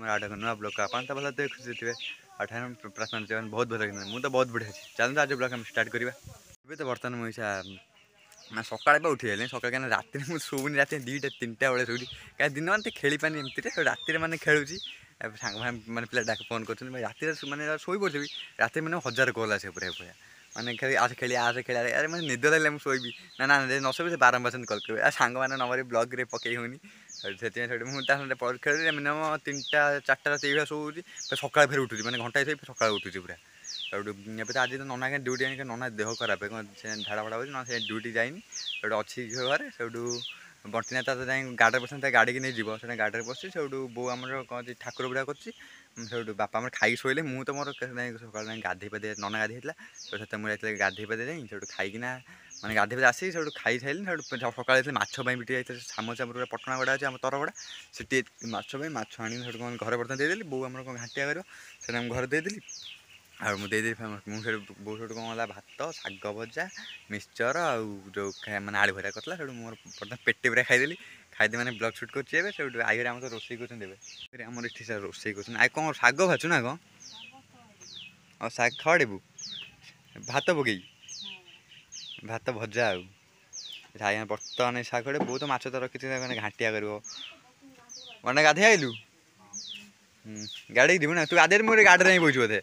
आम आठ नुआ ब्लॉग आप भल खुशी थे और प्रार्थना बहुत भल लगे मुझे तो बहुत बढ़िया अच्छी चलते आज ब्लॉग हम स्टार्ट करवा ए तो बर्तमान मुझे मैं सकाल उठी सकाल क्या रात में शोनी रात 2टा 3टा बेले शोटी क्या दिन मैंने खेली पानी एमती रात मैंने खेलुची सांग मैंने पिला डाक फोन कर रात मैंने शोई पड़ी रात मैंने 1000 कॉल आसे पूरा पूरा मैंने खेली आज खेली अरे मैं निद लगे मुझे शोबी ना न शोबी 12% कल कर सांग मैंने नंबर ब्लॉग रे पकई होनी से मुझे खेल मिनिमम 3टा 4टा रात ये शोची सकाल फिर उठुची मैंने घंटा सकाल उठुची पूरा तो आज तो नना क्या ड्यूटी आने नना देह खराब है झाड़ा फाड़ा हो से ड्यूटी जाइनी से अच्छी घरे से बंटीना तो जाए गाड़ी बस गाड़ी की नहीं जीव से गाड़ी बस से बो आम कौन ठाकुर पूरा कर बापा आम खाई शोले मुझे तो मोर सकाल गाधे पाधे नना गाधे तो से मुझे गाधे पाधे जाए से खाईकिना मैंने गाधे पाधे आसी से खाई सारे सकाल माछपाई भी जाते सामचापुर पटना गड़ा अच्छे आम तरगड़ा से माछ आनी घर बर्तन देदेली बो आम घाटिया कर घर देदेली और मुझे मुझे बहुत सब कौन है भात शाग भजा मिक्सचर जो मैंने आलू भरिया करता मोर पेटे पूरा खाईदेली खाईदे मैंने ब्लॉग सुट कर आई आम तो रोसे कर आम इठी सर रोसे कर आई कौन शाग भाजु ना कौन और शाग खड़ेबू भात पकई भात भजा आई बर्तमान शाग बहुत माछ तो रखी घाटिया कर मैंने गाधे आइलु गाड़ी दीबू ना तू गाधे मुझे गाड़ी नहीं बोझ बोधे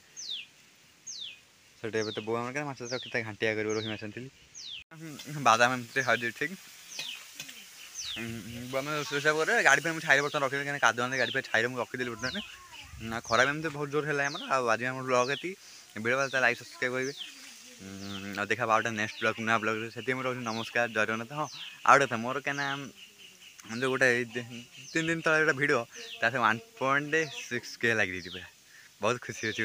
से तो बो आम माछ रखी घाटिया कर रोही माछ आनी बादाम एमती खाऊ ठीक आम रोषा पर गाड़ी पे छाई बर्तन रखी कादुआ गाड़ी पे छाई मुझे रखीदी बर्तमान ना खराब एमती बहुत जोर है आज आम ब्लॉग ये वीडियो लाइक सब्सक्राइब करेंगे देखा आउटा नेक्स्ट ब्लॉग नुआ ब्लॉग से रोज नमस्कार जय जगन्नाथ हाँ आउट था मोर क्या जो गोटे 3 दिन तले गोटे भिड 1.6K लगी पूरा बहुत खुशी अच्छी